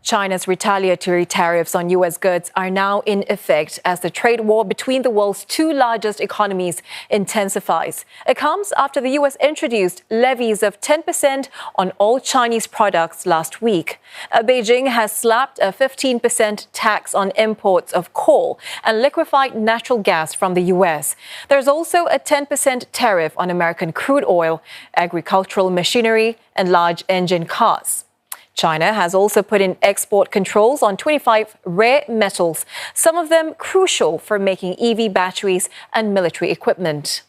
China's retaliatory tariffs on U.S. goods are now in effect as the trade war between the world's two largest economies intensifies. It comes after the U.S. introduced levies of 10% on all Chinese products last week. Beijing has slapped a 15% tax on imports of coal and liquefied natural gas from the U.S. There's also a 10% tariff on American crude oil, agricultural machinery, and large engine cars. China has also put in export controls on 25 rare metals, some of them crucial for making EV batteries and military equipment.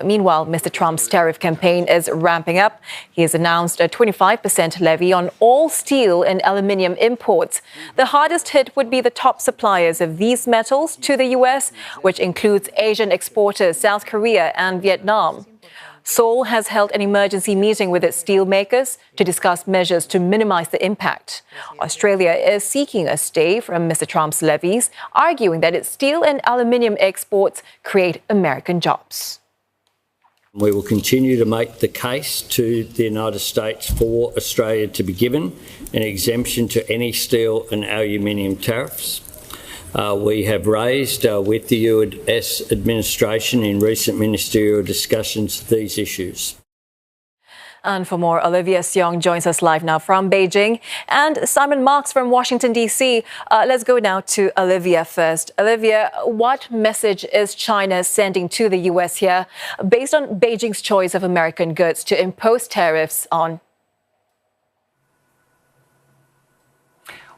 Meanwhile, Mr. Trump's tariff campaign is ramping up. He has announced a 25% levy on all steel and aluminium imports. The hardest hit would be the top suppliers of these metals to the U.S., which includes Asian exporters South Korea and Vietnam. Seoul has held an emergency meeting with its steel makers to discuss measures to minimize the impact. Australia is seeking a stay from Mr. Trump's levies, arguing that its steel and aluminium exports create American jobs. We will continue to make the case to the United States for Australia to be given an exemption to any steel and aluminium tariffs. We have raised with the US administration in recent ministerial discussions these issues. And for more, Olivia Siong joins us live now from Beijing, and Simon Marks from Washington, D.C. Let's go now to Olivia first. Olivia, what message is China sending to the U.S. here based on Beijing's choice of American goods to impose tariffs on?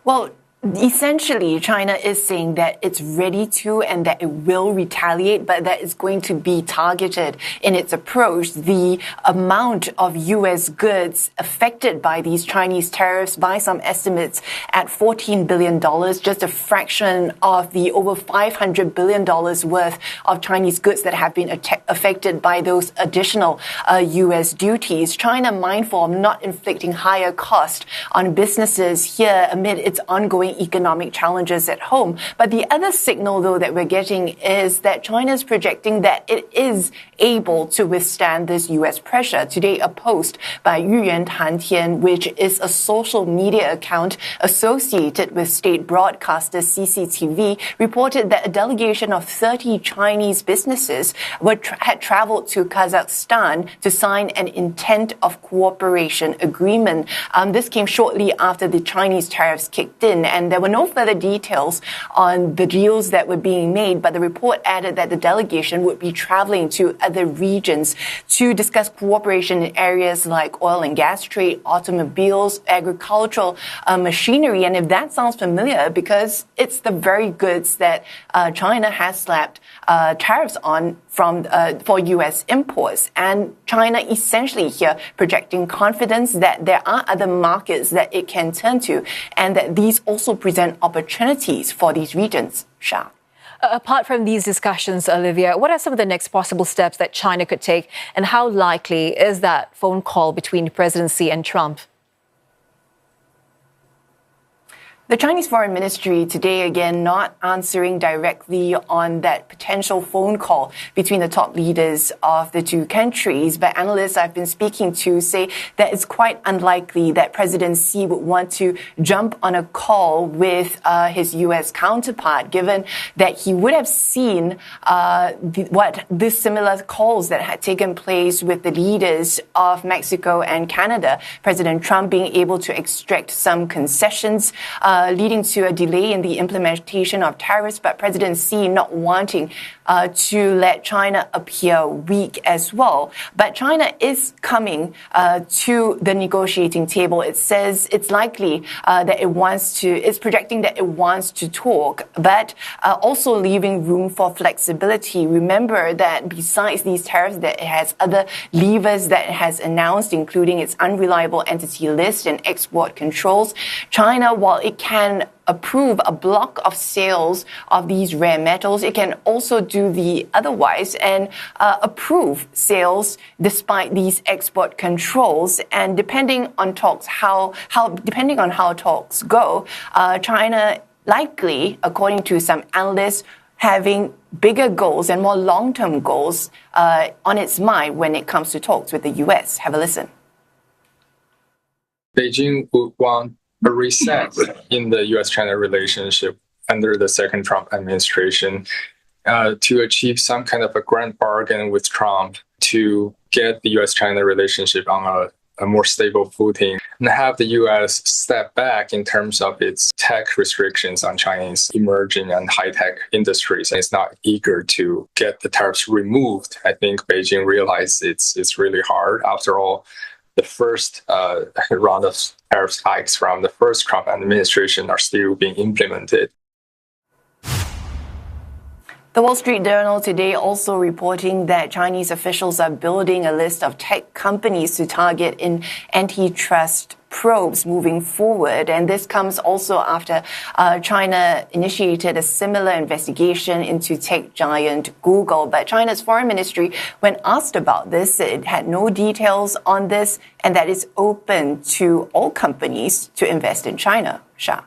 Well, essentially, China is saying that it's ready to and that it will retaliate, but that it's going to be targeted in its approach. The amount of U.S. goods affected by these Chinese tariffs, by some estimates, at $14 billion, just a fraction of the over $500 billion worth of Chinese goods that have been affected by those additional U.S. duties. China, mindful of not inflicting higher cost on businesses here amid its ongoing economic challenges at home. But the other signal, though, that we're getting is that China is projecting that it is able to withstand this U.S. pressure. Today, a post by Yuyuan Tantian, which is a social media account associated with state broadcaster CCTV, reported that a delegation of 30 Chinese businesses had traveled to Kazakhstan to sign an intent of cooperation agreement. This came shortly after the Chinese tariffs kicked in, and there were no further details on the deals that were being made, but the report added that the delegation would be traveling to other regions to discuss cooperation in areas like oil and gas trade, automobiles, agricultural machinery. And if that sounds familiar, because it's the very goods that China has slapped tariffs on for U.S. imports. And China essentially here projecting confidence that there are other markets that it can turn to, and that these also present opportunities for these regions. Shah. Apart from these discussions, Olivia, what are some of the next possible steps that China could take, and how likely is that phone call between President Xi and Trump? The Chinese Foreign Ministry today, again, not answering directly on that potential phone call between the top leaders of the two countries. But analysts I've been speaking to say that it's quite unlikely that President Xi would want to jump on a call with his U.S. counterpart, given that he would have seen these similar calls that had taken place with the leaders of Mexico and Canada. President Trump being able to extract some concessions, leading to a delay in the implementation of tariffs, but President Xi not wanting to let China appear weak as well. But China is coming to the negotiating table. It says it's likely that it's projecting that it wants to talk, but also leaving room for flexibility. Remember that besides these tariffs, that it has other levers that it has announced, including its unreliable entity list and export controls. China, while it can approve a block of sales of these rare metals, it can also do the otherwise and approve sales despite these export controls. And depending on talks, depending on how talks go, China likely, according to some analysts, having bigger goals and more long-term goals on its mind when it comes to talks with the U.S. Have a listen. Beijing would want a reset in the U.S.-China relationship under the second Trump administration to achieve some kind of a grand bargain with Trump to get the U.S.-China relationship on a more stable footing and have the U.S. step back in terms of its tech restrictions on Chinese emerging and high-tech industries. And it's not eager to get the tariffs removed. I think Beijing realized it's really hard. After all, the first round of tariff hikes from the first Trump administration are still being implemented. The Wall Street Journal today also reporting that Chinese officials are building a list of tech companies to target in antitrust probes moving forward. And this comes also after China initiated a similar investigation into tech giant Google. But China's foreign ministry, when asked about this, it had no details on this and that it's open to all companies to invest in China. Sha.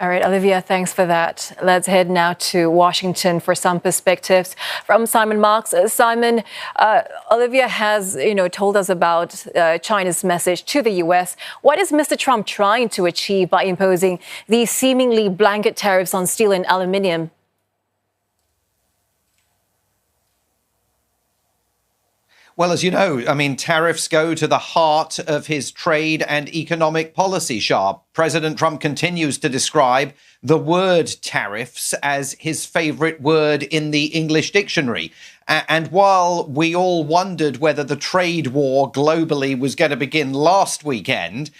All right, Olivia, thanks for that. Let's head now to Washington for some perspectives from Simon Marks. Simon, Olivia has, told us about China's message to the U.S. What is Mr. Trump trying to achieve by imposing these seemingly blanket tariffs on steel and aluminium? Well, as you know, tariffs go to the heart of his trade and economic policy, Shah. President Trump continues to describe the word tariffs as his favorite word in the English dictionary. And while we all wondered whether the trade war globally was going to begin last weekend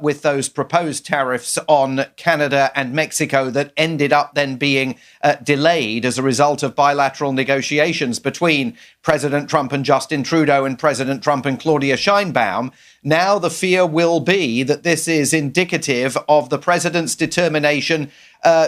with those proposed tariffs on Canada and Mexico that ended up then being delayed as a result of bilateral negotiations between President Trump and Justin Trudeau and President Trump and Claudia Sheinbaum, now the fear will be that this is indicative of the president's determination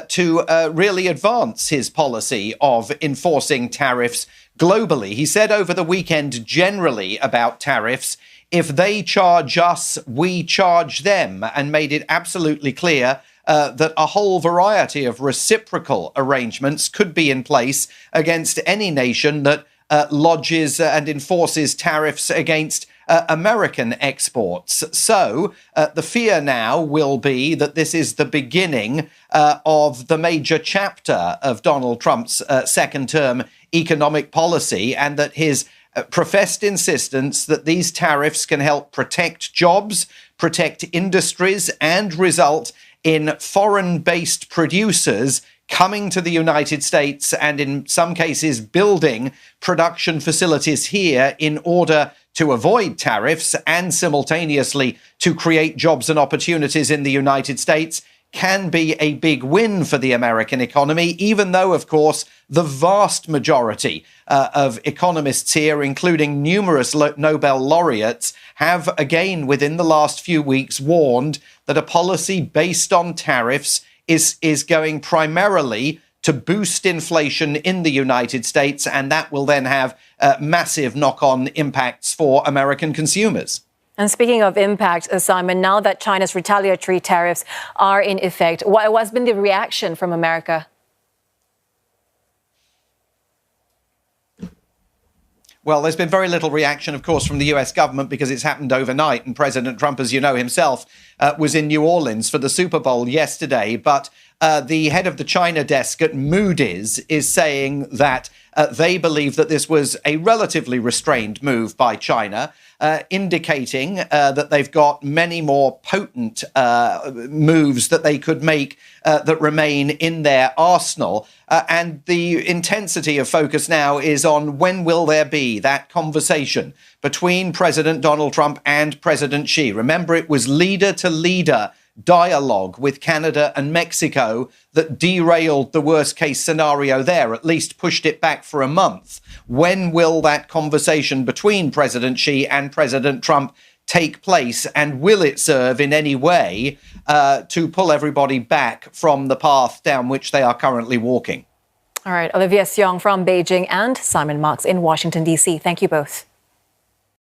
to really advance his policy of enforcing tariffs globally. He said over the weekend generally about tariffs, if they charge us, we charge them, and made it absolutely clear that a whole variety of reciprocal arrangements could be in place against any nation that lodges and enforces tariffs against American exports. So the fear now will be that this is the beginning of the major chapter of Donald Trump's second-term economic policy, and that his professed insistence that these tariffs can help protect jobs, protect industries, and result in foreign-based producers coming to the United States and in some cases building production facilities here in order to avoid tariffs and simultaneously to create jobs and opportunities in the United States can be a big win for the American economy, even though, of course, the vast majority of economists here, including numerous Nobel laureates, have again within the last few weeks warned that a policy based on tariffs is going primarily to boost inflation in the United States, and that will then have massive knock-on impacts for American consumers. And speaking of impact, Simon, now that China's retaliatory tariffs are in effect, what has been the reaction from America? Well, there's been very little reaction, of course, from the US government because it's happened overnight. And President Trump, as you know himself, was in New Orleans for the Super Bowl yesterday. But the head of the China desk at Moody's is saying that they believe that this was a relatively restrained move by China, indicating that they've got many more potent moves that they could make that remain in their arsenal. And the intensity of focus now is on when will there be that conversation between President Donald Trump and President Xi. Remember, it was leader-to-leader dialogue with Canada and Mexico that derailed the worst-case scenario there, at least pushed it back for a month. When will that conversation between President Xi and President Trump take place, and will it serve in any way to pull everybody back from the path down which they are currently walking? All right, Olivia Siong from Beijing and Simon Marks in Washington, D.C. Thank you both.